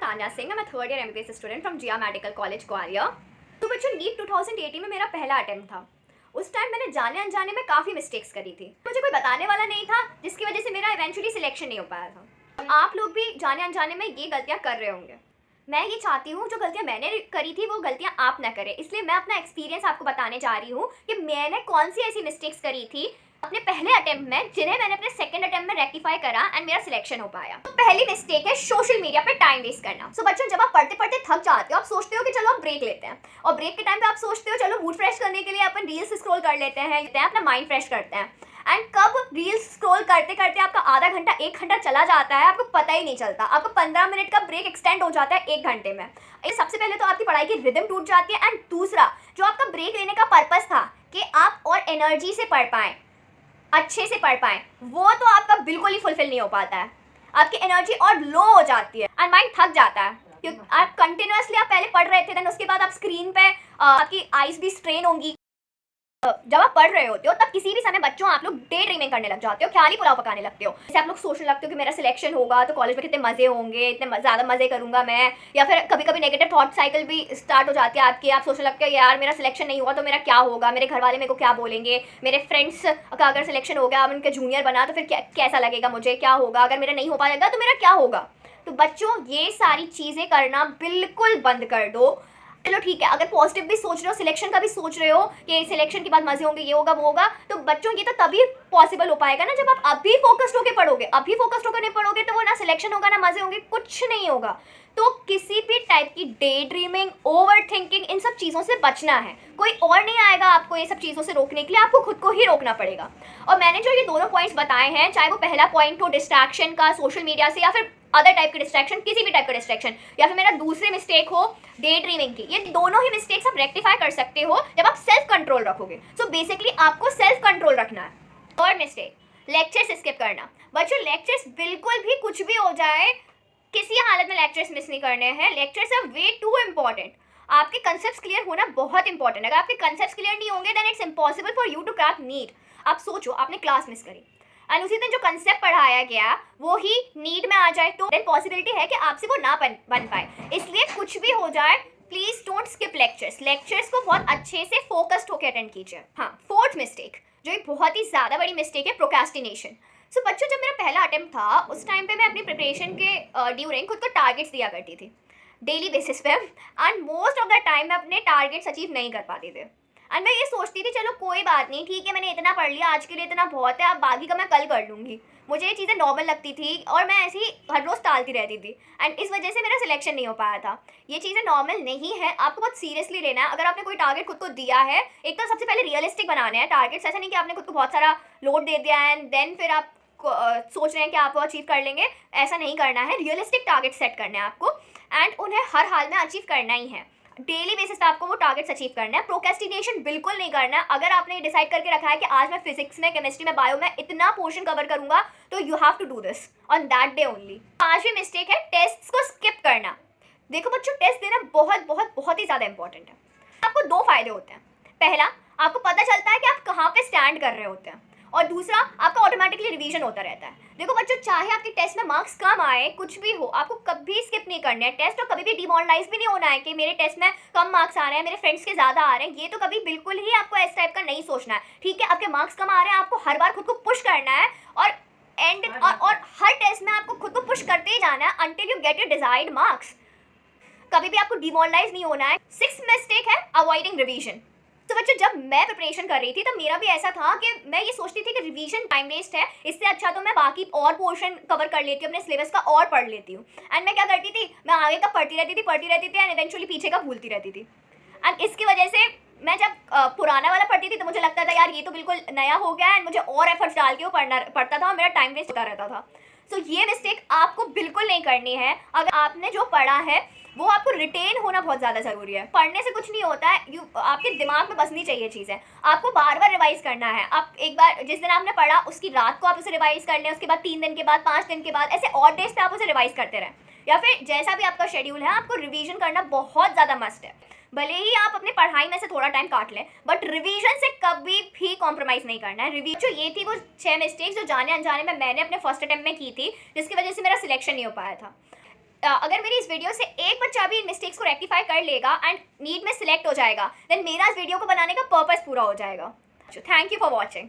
तान्या सिंह, मैं third year MBBS student from जिया medical college Gwalior. तो बच्चों नीट 2018 में मेरा पहला अटेम्प्ट था। उस टाइम मैंने जाने अनजाने में काफ़ी मिस्टेक्स करी थी। मुझे कोई बताने वाला नहीं था, जिसकी वजह से मेरा इवेंचुअली सिलेक्शन नहीं हो पाया था। आप लोग भी जाने अनजाने में ये गलतियाँ कर रहे होंगे। मैं ये चाहती हूँ जो गलतियाँ मैंने करी थी वो गलतियाँ आप ना करें, इसलिए मैं अपना एक्सपीरियंस आपको बताने जा रही हूँ कि मैंने कौन सी ऐसी मिस्टेक्स करी थी अपने पहले अटेम्प्ट में जिन्हें मैंने अपने सेकंड अटेम्प्ट में रेक्टिफाई करा एंड मेरा सिलेक्शन हो पाया। तो पहली मिस्टेक है सोशल मीडिया पे टाइम वेस्ट करना। सो बच्चों, जब आप पढ़ते पढ़ते थक जाते हो, आप सोचते हो कि चलो आप ब्रेक लेते हैं, और ब्रेक के टाइम पे आप सोचते हो चलो मूड फ्रेश करने के लिए अपन रील्स स्क्रॉल कर लेते हैं, अपना माइंड फ्रेश करते हैं। एंड कब रील्स स्क्रॉल करते करते आपका आधा घंटा 1 घंटा चला जाता है, आपको पता ही नहीं चलता। आपको 15 मिनट का ब्रेक एक्सटेंड हो जाता है 1 घंटे में। सबसे पहले तो आपकी पढ़ाई की रिदम टूट जाती है, एंड दूसरा जो आपका ब्रेक लेने का पर्पस था कि आप और एनर्जी से पढ़ पाएँ, अच्छे से पढ़ पाएँ, वो तो आपका बिल्कुल ही फुलफिल नहीं हो पाता है। आपकी एनर्जी और लो हो जाती है एंड माइंड थक जाता है, क्योंकि आप कंटिन्यूअसली आप पहले पढ़ रहे थे, देन उसके बाद आप स्क्रीन पे आपकी आइज़ भी स्ट्रेन होंगी। जब आप पढ़ रहे होते हो तब किसी भी समय बच्चों आप लोग डे ड्रीमिंग करने लग जाते हो, ख्याली पुलाव पकाने लगते हो। जैसे आप लोग सोचने लगते हो कि मेरा सिलेक्शन होगा तो कॉलेज में कितने मज़े होंगे, इतने ज़्यादा मज़े करूंगा मैं, या फिर कभी कभी नेगेटिव थॉट साइकिल भी स्टार्ट हो जाती है आपकी। आप सोचने लगते हो यार मेरा सिलेक्शन नहीं हुआ तो मेरा क्या होगा, मेरे घर वाले मेरे को क्या बोलेंगे, मेरे फ्रेंड्स का अगर सिलेक्शन हो गया, अब उनके जूनियर बना तो फिर कैसा लगेगा, मुझे क्या होगा, अगर मेरा नहीं हो पाएगा तो मेरा क्या होगा। तो बच्चों, ये सारी चीज़ें करना बिल्कुल बंद कर दो। चलो ठीक है, अगर पॉजिटिव भी सोच रहे हो, सिलेक्शन का भी सोच रहे हो कि सिलेक्शन के बाद मजे होंगे, ये होगा वो होगा, तो बच्चों ये तो तभी पॉसिबल हो पाएगा ना जब आप अभी फोकस्ड होकर पढ़ोगे। अभी फोकस्ड होकर नहीं पढ़ोगे तो वो ना सिलेक्शन होगा ना मजे होंगे, कुछ नहीं होगा। तो किसी भी टाइप की डे ड्रीमिंग, ओवर थिंकिंग, इन सब चीज़ों से बचना है। कोई और नहीं आएगा आपको ये सब चीज़ों से रोकने के लिए, आपको खुद को ही रोकना पड़ेगा। और मैंने जो ये दोनों पॉइंट्स बताए हैं, चाहे वो पहला पॉइंट हो डिस्ट्रैक्शन का सोशल मीडिया से, या फिर अदर टाइप के डिस्ट्रैक्शन, किसी भी टाइप का डिस्ट्रैक्शन, या फिर मेरा दूसरी मिस्टेक हो डे ड्रीमिंग की, ये दोनों ही मिस्टेक्स आप रेक्टिफाई कर सकते हो जब आप सेल्फ कंट्रोल रखोगे। सो बेसिकली आपको सेल्फ कंट्रोल रखना है। थर्ड मिस्टेक, लेक्चर्स स्किप करना। बच्चों, लेक्चर्स बिल्कुल भी कुछ भी हो जाए, किसी हालत में लेक्चर्स मिस नहीं करने हैं। Lectures are way too important. आपके कंसेप्ट्स क्लियर होना बहुत इंपॉर्टेंट है। अगर आपके कंसेप्ट्स क्लियर नहीं होंगे then it's impossible for you to crack NEET. आप सोचो, आपने क्लास मिस करी एंड उसी दिन जो कंसेप्ट पढ़ाया गया वो ही नीट में आ जाए, तो देन पॉसिबिलिटी है कि आपसे वो ना बन पाए। इसलिए कुछ भी हो जाए, please don't skip lectures. Lectures को बहुत अच्छे से फोकस्ड होकर अटेंड कीजिए। हाँ, फोर्थ मिस्टेक, जो एक बहुत ही ज़्यादा बड़ी मिस्टेक है, प्रोक्रेस्टिनेशन। सो बच्चों, जब मेरा पहला अटेम्प्ट था उस टाइम पे मैं अपनी प्रिपरेशन के ड्यूरिंग खुद को टारगेट्स दिया करती थी डेली बेसिस पे, and most of the time मैं अपने टारगेट्स अचीव नहीं कर पाती थे। एंड मैं ये सोचती थी चलो कोई बात नहीं, ठीक है मैंने इतना पढ़ लिया, आज के लिए इतना बहुत है, अब बाकी का मैं कल कर लूँगी। मुझे ये चीज़ें नॉर्मल लगती थी और मैं ऐसे ही हर रोज़ टालती रहती थी, एंड इस वजह से मेरा सिलेक्शन नहीं हो पाया था। ये चीज़ें नॉर्मल नहीं है, आपको बहुत सीरियसली लेना है। अगर आपने कोई टारगेट खुद को दिया है, एक तो सबसे पहले रियलिस्टिक बनाने हैं टारगेट्स। ऐसा नहीं कि आपने खुद को बहुत सारा लोड दे दिया है एंड देन फिर आप सोच रहे हैं कि आप वो अचीव कर लेंगे। ऐसा नहीं करना है, रियलिस्टिक टारगेट सेट करने हैं आपको, एंड उन्हें हर हाल में अचीव करना ही है। डेली बेसिस पे आपको वो टारगेट्स अचीव करना है। प्रोक्रेस्टिनेशन बिल्कुल नहीं करना है। अगर आपने डिसाइड करके रखा है कि आज मैं फिजिक्स में, केमिस्ट्री में, बायो में इतना पोर्शन कवर करूंगा, तो you have to do this on that day only. पांचवी मिस्टेक है टेस्ट्स को स्किप करना। देखो बच्चों, टेस्ट देना बहुत बहुत बहुत ही ज़्यादा इंपॉर्टेंट है। आपको 2 फायदे होते हैं। पहला, आपको पता चलता है कि आप कहाँ पे स्टैंड कर रहे होते हैं, और दूसरा, आपका ऑटोमेटिकली रिवीजन होता रहता है। देखो बच्चों, चाहे आपके टेस्ट में मार्क्स कम आए, कुछ भी हो, आपको कभी स्किप नहीं करना है टेस्ट, और कभी भी डिमोरलाइज भी नहीं होना है कि मेरे टेस्ट में कम मार्क्स आ रहे हैं, मेरे फ्रेंड्स के ज़्यादा आ रहे हैं। ये तो कभी बिल्कुल ही आपको इस टाइप का नहीं सोचना है। ठीक है, आपके मार्क्स कम आ रहे हैं, आपको हर बार खुद को पुश करना है, और और हर टेस्ट में आपको खुद को पुश करते ही जाना है until you get your desired marks. कभी भी आपको डिमोरलाइज नहीं होना है। 6th मिस्टेक है अवॉइडिंग रिवीजन। तो बच्चों, जब मैं प्रिपरेशन कर रही थी तब मेरा भी ऐसा था कि मैं ये सोचती थी कि रिवीजन टाइम वेस्ट है, इससे अच्छा तो मैं बाकी और पोर्शन कवर कर लेती हूँ, अपने सिलेबस का और पढ़ लेती हूँ। एंड मैं क्या करती थी, मैं आगे का पढ़ती रहती थी एंड इवेंचुअली पीछे का भूलती रहती थी। एंड इसकी वजह से मैं जब पुराना वाला पढ़ती थी तो मुझे लगता था यार ये तो बिल्कुल नया हो गया, एंड मुझे और एफर्ट्स डाल के वो पढ़ता था और मेरा टाइम वेस्ट होता रहता था। सो ये मिस्टेक आपको बिल्कुल नहीं करनी है। अगर आपने जो पढ़ा है वो आपको रिटेन होना बहुत ज़्यादा ज़रूरी है। पढ़ने से कुछ नहीं होता है, आपके दिमाग में बसनी चाहिए चीज़ें। आपको बार बार रिवाइज करना है। आप एक बार जिस दिन आपने पढ़ा उसकी रात को आप उसे रिवाइज कर लें, उसके बाद 3 दिन के बाद, 5 दिन के बाद, ऐसे और डेज पे आप उसे रिवाइज करते रहें, या फिर जैसा भी आपका शेड्यूल है, आपको रिवीजन करना बहुत ज़्यादा मस्ट है। भले ही आप अपने पढ़ाई में से थोड़ा टाइम काट लें, बट रिवीजन से कभी भी कॉम्प्रोमाइज़ नहीं करना है। जो ये थी वो 6 मिस्टेक्स जो जाने अनजाने में मैंने अपने फर्स्ट अटेम्प्ट में की थी, जिसकी वजह से मेरा सिलेक्शन नहीं हो पाया था। अगर मेरी इस वीडियो से एक बच्चा भी इन मिस्टेक्स को रेक्टिफाई कर लेगा एंड नीट में सिलेक्ट हो जाएगा, देन मेरा इस वीडियो को बनाने का पर्पस पूरा हो जाएगा। Thank you for watching.